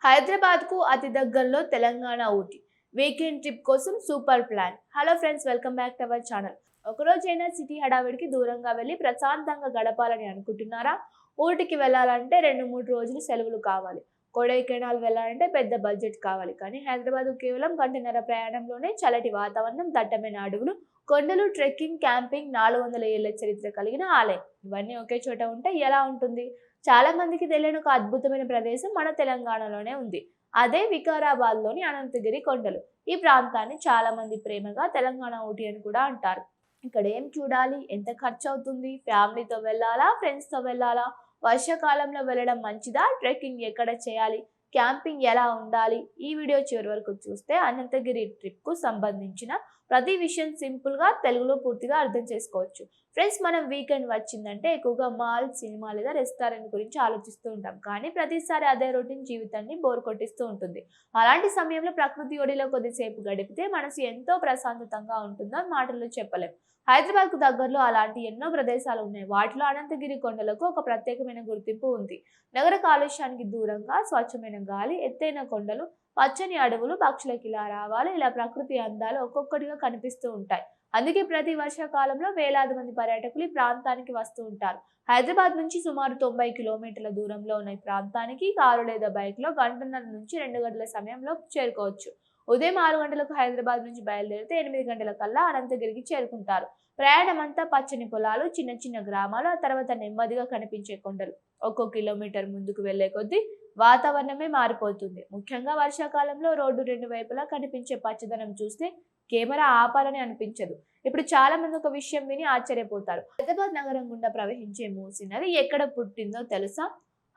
హైదరాబాద్కు అతి దగ్గరలో తెలంగాణ ఊటీ వీకెండ్ ట్రిప్ కోసం super plan. Hello friends, welcome back to our channel. ఒకరోజైనా సిటీ హడావిడికి దూరంగా వెళ్ళి ప్రశాంతంగా గడపాలని అనుకుంటున్నారా? ఊటీకి వెళ్ళాలంటే 2-3 రోజులు సెలవులు కావాలి. కొడైకెనాల్ వెళ్ళాలంటే పెద్ద బడ్జెట్ కావాలి. కానీ హైదరాబాద్ కేవలం గంటన్నర ప్రయాణంలోనే చల్లటి వాతావరణం, దట్టమైన అడవులు, కొండలు, ట్రెక్కింగ్, క్యాంపింగ్, 400 ఏళ్ల చరిత్ర కలిగిన ఆలయం ఇవన్నీ ఒకే చోట ఉంటే ఎలా ఉంటుంది? చాలా మందికి తెలియని ఒక అద్భుతమైన ప్రదేశం మన తెలంగాణలోనే ఉంది. అదే వికారాబాద్ లోని అనంతగిరి కొండలు. ఈ ప్రాంతాన్ని చాలా మంది ప్రేమగా తెలంగాణ ఊటీ అని కూడా అంటారు. ఇక్కడ ఏం చూడాలి? ఎంత ఖర్చు అవుతుంది? ఫ్యామిలీతో వెళ్ళాలా? ఫ్రెండ్స్ తో వెళ్ళాలా? వర్షాకాలంలో వెళ్ళడం మంచిదా? ట్రెక్కింగ్ ఎక్కడ చేయాలి? క్యాంపింగ్ ఎలా ఉండాలి? ఈ వీడియో చివరి వరకు చూస్తే అనంతగిరి ట్రిప్ కు సంబంధించిన ప్రతి విషయం సింపుల్ గా తెలుగులో పూర్తిగా అర్థం చేసుకోవచ్చు. ఫ్రెండ్స్, మనం వీకెండ్ వచ్చిందంటే ఎక్కువగా మాల్, సినిమా లేదా రెస్టారెంట్ గురించి ఆలోచిస్తూ ఉంటాం. కానీ ప్రతిసారి అదే రొటీన్ జీవితాన్ని బోర్ కొట్టిస్తూ ఉంటుంది. అలాంటి సమయంలో ప్రకృతి ఒడిలో కొద్దిసేపు గడిపితే మనసు ఎంతో ప్రశాంతతంగా ఉంటుందో మాటల్లో చెప్పలేం. హైదరాబాద్ కు దగ్గరలో అలాంటి ఎన్నో ప్రదేశాలు ఉన్నాయి. వాటిలో అనంతగిరి కొండలకు ఒక ప్రత్యేకమైన గుర్తింపు ఉంది. నగర కాలుష్యానికి దూరంగా స్వచ్ఛమైన గాలి, ఎత్తైన కొండలు, పచ్చని అడవులు, పక్షులకి ఇలా రావాలి. ఇలా ప్రకృతి అందాలు ఒక్కొక్కటిగా కనిపిస్తూ ఉంటాయి. అందుకే ప్రతి వర్షాకాలంలో వేలాది మంది పర్యాటకులు ఈ ప్రాంతానికి వస్తూ ఉంటారు. హైదరాబాద్ నుంచి సుమారు 90 కిలోమీటర్ల దూరంలో ఉన్న ఈ ప్రాంతానికి కారు లేదా బైక్ లో గంటన్నర నుంచి 2 గంటల సమయంలో చేరుకోవచ్చు. ఉదయం 6 గంటలకు హైదరాబాద్ నుంచి బయలుదేరితే 8 గంటల కల్లా అనంతగిరికి చేరుకుంటారు. ప్రయాణం అంతా పచ్చని పొలాలు, చిన్న చిన్న గ్రామాలు, ఆ తర్వాత నెమ్మదిగా కనిపించే కొండలు. ఒక్కో కిలోమీటర్ ముందుకు వెళ్లే కొద్దీ వాతావరణమే మారిపోతుంది. ముఖ్యంగా వర్షాకాలంలో రోడ్డు 2 వైపులా కనిపించే పచ్చదనం చూస్తే కెమెరా ఆపాలని అనిపించదు. ఇప్పుడు చాలా మంది ఒక విషయం విని ఆశ్చర్యపోతారు. హైదరాబాద్ నగరం గుండా ప్రవహించే మూసీ నది ఎక్కడ పుట్టిందో తెలుసా?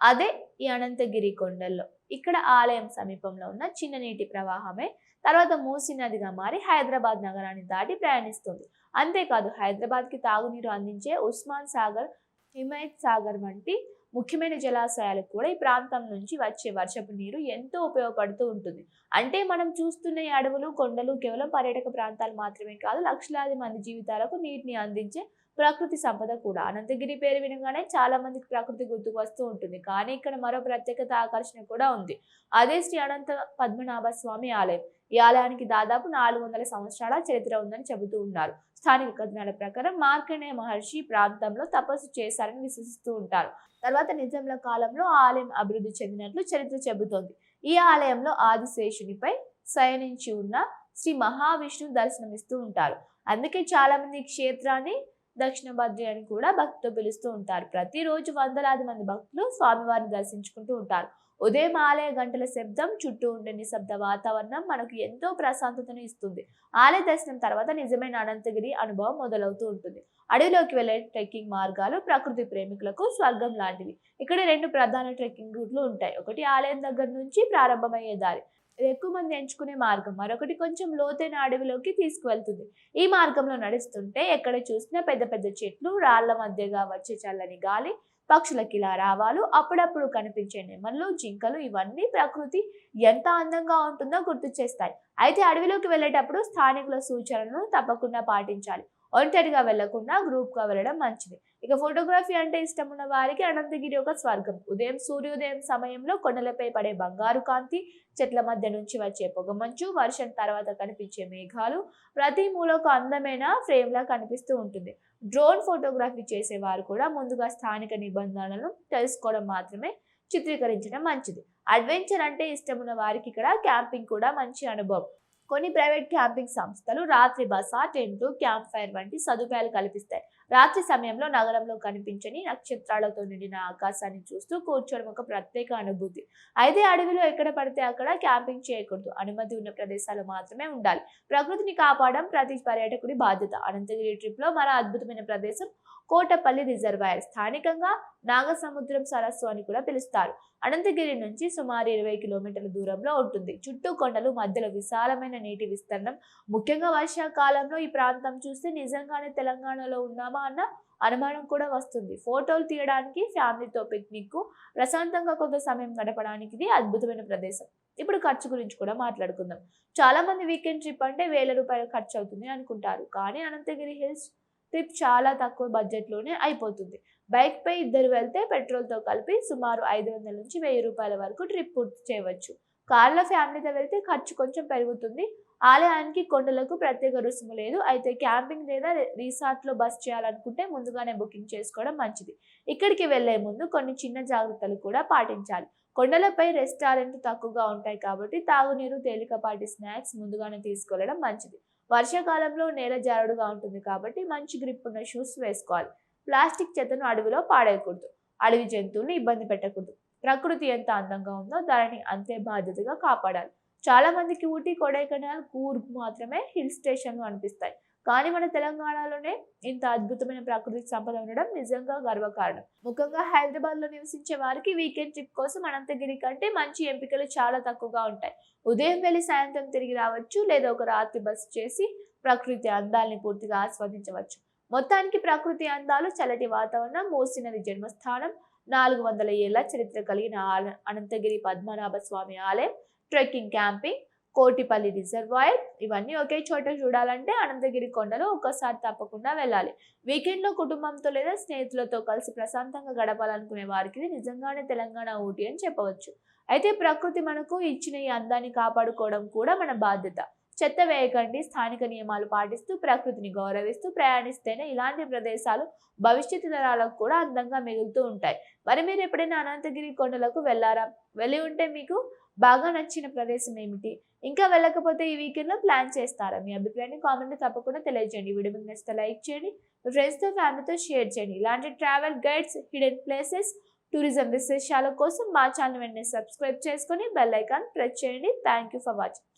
అదే ఈ అనంతగిరి కొండల్లో. ఇక్కడ ఆలయం సమీపంలో ఉన్న చిన్న నీటి ప్రవాహమే తర్వాత మూసీ నదిగా మారి హైదరాబాద్ నగరాన్ని దాటి ప్రయాణిస్తుంది. అంతేకాదు, హైదరాబాద్ కి తాగునీరు అందించే ఉస్మాన్ సాగర్, హిమాయత్ సాగర్ వంటి ముఖ్యమైన జలాశయాలకు కూడా ఈ ప్రాంతం నుంచి వచ్చే వర్షపు నీరు ఎంతో ఉపయోగపడుతూ ఉంటుంది. అంటే మనం చూస్తున్న ఈ అడవులు, కొండలు కేవలం పర్యాటక ప్రాంతాలు మాత్రమే కాదు, లక్షలాది మంది జీవితాలకు నీటిని అందించే ప్రకృతి సంపద కూడా. అనంతగిరి పేరు వినగానే చాలా మందికి ప్రకృతి గుర్తుకు వస్తూ ఉంటుంది. కానీ ఇక్కడ మరో ప్రత్యేకత, ఆకర్షణ కూడా ఉంది. అదే శ్రీ అనంత పద్మనాభ స్వామి ఆలయం. ఈ ఆలయానికి దాదాపు 400 సంవత్సరాల చరిత్ర ఉందని చెబుతూ ఉన్నారు. స్థానిక కథనాల ప్రకారం మార్కండేయ మహర్షి ప్రాంతంలో తపస్సు చేశారని విశ్వసిస్తూ ఉంటారు. తర్వాత నిజాంల కాలంలో ఆలయం అభివృద్ధి చెందినట్లు చరిత్ర చెబుతోంది. ఈ ఆలయంలో ఆదిశేషునిపై శయనించి ఉన్న శ్రీ మహావిష్ణువు దర్శనమిస్తూ ఉంటారు. అందుకే చాలా మంది ఈ క్షేత్రాన్ని దక్షిణ బద్రి అని కూడా భక్తితో పిలుస్తూ ఉంటారు. ప్రతిరోజు వందలాది మంది భక్తులు స్వామివారిని దర్శించుకుంటూ ఉంటారు. ఉదయం ఆలయ గంటల శబ్దం, చుట్టూ ఉండే నిశ్శబ్ద వాతావరణం మనకు ఎంతో ప్రశాంతతను ఇస్తుంది. ఆలయ దర్శనం తర్వాత నిజమైన అనంతగిరి అనుభవం మొదలవుతూ ఉంటుంది. అడవిలోకి వెళ్లే ట్రెక్కింగ్ మార్గాలు ప్రకృతి ప్రేమికులకు స్వర్గం లాంటివి. ఇక్కడ 2 ప్రధాన ట్రెక్కింగ్ రూట్లు ఉంటాయి. ఒకటి ఆలయం దగ్గర నుంచి ప్రారంభమయ్యే దారి, ఇది ఎక్కువ మంది ఎంచుకునే మార్గం. మరొకటి కొంచెం లోతైన అడవిలోకి తీసుకువెళ్తుంది. ఈ మార్గంలో నడుస్తుంటే ఎక్కడ చూసినా పెద్ద పెద్ద చెట్లు, రాళ్ల మధ్యగా వచ్చే చల్లని గాలి, పక్షులకి ఇలా రావాలు, అప్పుడప్పుడు కనిపించే నెమళ్ళు, జింకలు ఇవన్నీ ప్రకృతి ఎంత అందంగా ఉంటుందో గుర్తు చేస్తాయి. అయితే అడవిలోకి వెళ్ళేటప్పుడు స్థానికుల సూచనలను తప్పకుండా పాటించాలి. ఒంటరిగా వెళ్లకుండా గ్రూప్ గా వెళ్ళడం మంచిది. ఇక ఫోటోగ్రఫీ అంటే ఇష్టం ఉన్న వారికి అనంతగిరి ఒక స్వర్గం. ఉదయం సూర్యోదయం సమయంలో కొండలపై పడే బంగారు కాంతి, చెట్ల మధ్య నుంచి వచ్చే పొగమంచు, వర్షం తర్వాత కనిపించే మేఘాలు ప్రతి మూలకు అందమైన ఫ్రేమ్ లా కనిపిస్తూ ఉంటుంది. డ్రోన్ ఫోటోగ్రఫీ చేసేవారు కూడా ముందుగా స్థానిక నిబంధనలను తెలుసుకోవడం మాత్రమే చిత్రీకరించడం మంచిది. అడ్వెంచర్ అంటే ఇష్టం ఉన్న వారికి ఇక్కడ క్యాంపింగ్ కూడా మంచి అనుభవం. కొన్ని ప్రైవేట్ క్యాంపింగ్ సంస్థలు రాత్రి బస, టెంట్లు, క్యాంప్ ఫైర్ వంటి సదుపాయాలు కల్పిస్తాయి. రాత్రి సమయంలో నగరంలో కనిపించని నక్షత్రాలతో నిండిన ఆకాశాన్ని చూస్తూ కూర్చోవడం ఒక ప్రత్యేక అనుభూతి. అయితే అడవిలో ఎక్కడ పడితే అక్కడ క్యాంపింగ్ చేయకూడదు. అనుమతి ఉన్న ప్రదేశాలు మాత్రమే ఉండాలి. ప్రకృతిని కాపాడడం ప్రతి పర్యాటకుడి బాధ్యత. అనంతగిరి ట్రిప్ లో మరో అద్భుతమైన ప్రదేశం కోటపల్లి రిజర్వాయర్. స్థానికంగా నాగసముద్రం సరస్సు అని కూడా పిలుస్తారు. అనంతగిరి నుంచి సుమారు 20 కిలోమీటర్ల దూరంలో ఉంటుంది. చుట్టూ కొండలు, మధ్యలో విశాలమైన నీటి విస్తరణం. ముఖ్యంగా వర్షాకాలంలో ఈ ప్రాంతం చూస్తే నిజంగానే తెలంగాణలో ఉన్నామా అన్న అనుమానం కూడా వస్తుంది. ఫోటోలు తీయడానికి, ఫ్యామిలీతో పిక్నిక్, ప్రశాంతంగా కొంత సమయం గడపడానికి ఇది అద్భుతమైన ప్రదేశం. ఇప్పుడు ఖర్చు గురించి కూడా మాట్లాడుకుందాం. చాలా మంది వీకెండ్ ట్రిప్ అంటే వేల రూపాయలు ఖర్చు అవుతుంది అనుకుంటారు. కానీ అనంతగిరి హిల్స్ ట్రిప్ చాలా తక్కువ బడ్జెట్ లోనే అయిపోతుంది. బైక్ పై ఇద్దరు వెళ్తే పెట్రోల్తో కలిపి సుమారు 500 నుంచి 1000 రూపాయల వరకు ట్రిప్ పూర్తి చేయవచ్చు. కార్లో ఫ్యామిలీతో వెళ్తే ఖర్చు కొంచెం పెరుగుతుంది. ఆలయానికి కొండలకు ప్రత్యేక రుసుము లేదు. అయితే క్యాంపింగ్ లేదా రిసార్ట్లో బస్ చేయాలనుకుంటే ముందుగానే బుకింగ్ చేసుకోవడం మంచిది. ఇక్కడికి వెళ్లే ముందు కొన్ని చిన్న జాగ్రత్తలు కూడా పాటించాలి. కొండలపై రెస్టారెంట్లు తక్కువగా ఉంటాయి కాబట్టి తాగునీరు, తేలికపాటి స్నాక్స్ ముందుగానే తీసుకెళ్లడం మంచిది. వర్షాకాలంలో నేల జారుడుగా ఉంటుంది కాబట్టి మంచి గ్రిప్ ఉన్న షూస్ వేసుకోవాలి. ప్లాస్టిక్ చెత్తను అడవిలో పాడేయకూడదు. అడవి జంతువుల్ని ఇబ్బంది పెట్టకూడదు. ప్రకృతి ఎంత అందంగా ఉందో దానిని అంతే బాధ్యతగా కాపాడాలి. చాలా మందికి ఊటీ, కొడైకెనాల్, కూర్గ్ మాత్రమే హిల్ స్టేషన్లు అనిపిస్తాయి. కానీ మన తెలంగాణలోనే ఇంత అద్భుతమైన ప్రకృతి సంపద ఉండడం నిజంగా గర్వకారణం. ముఖ్యంగా హైదరాబాద్ లో నివసించే వారికి వీకెండ్ ట్రిప్ కోసం అనంతగిరి కంటే మంచి ఎంపికలు చాలా తక్కువగా ఉంటాయి. ఉదయం వెళ్లి సాయంత్రం తిరిగి రావచ్చు, లేదా ఒక రాత్రి బస్ చేసి ప్రకృతి అందాల్ని పూర్తిగా ఆస్వాదించవచ్చు. మొత్తానికి ప్రకృతి అందాలు, చల్లటి వాతావరణం, మూసీ నది జన్మస్థానం, 400 ఏళ్ల చరిత్ర కలిగిన అనంతగిరి పద్మనాభ స్వామి ఆలయం, ట్రెక్కింగ్, క్యాంపింగ్, కోటిపల్లి రిజర్వాయర్ ఇవన్నీ ఒకే చోట చూడాలంటే అనంతగిరి కొండలు ఒక్కసారి తప్పకుండా వెళ్ళాలి. వీకెండ్లో కుటుంబంతో లేదా స్నేహితులతో కలిసి ప్రశాంతంగా గడపాలనుకునే వారికి ఇది నిజంగానే తెలంగాణ ఊటీ అని చెప్పవచ్చు. అయితే ప్రకృతి మనకు ఇచ్చిన ఈ అందాన్ని కాపాడుకోవడం కూడా మన బాధ్యత. చెత్త వేయకండి, స్థానిక నియమాలు పాటిస్తూ ప్రకృతిని గౌరవిస్తూ ప్రయాణిస్తేనే ఇలాంటి ప్రదేశాలు భవిష్యత్తు తరాలకు కూడా అందంగా మిగులుతూ ఉంటాయి. మరి మీరు ఎప్పుడైనా అనంతగిరి కొండలకు వెళ్ళారా? వెళ్ళి ఉంటే మీకు బాగా నచ్చిన ప్రదేశం ఏమిటి? ఇంకా వెళ్ళకపోతే ఈ వీకెండ్లో ప్లాన్ చేస్తారా? మీ అభిప్రాయాన్ని కామెంట్లో తప్పకుండా తెలియజేయండి. వీడియో మీకు నచ్చితే లైక్ చేయండి, మీ ఫ్రెండ్స్తో, ఫ్యామిలీతో షేర్ చేయండి. ఇలాంటి travel guides, hidden places, tourism విశేషాల కోసం మా ఛానల్ వెంటనే సబ్స్క్రైబ్ చేసుకొని బెల్ ఐకాన్ ప్రెస్ చేయండి. Thank you for watching.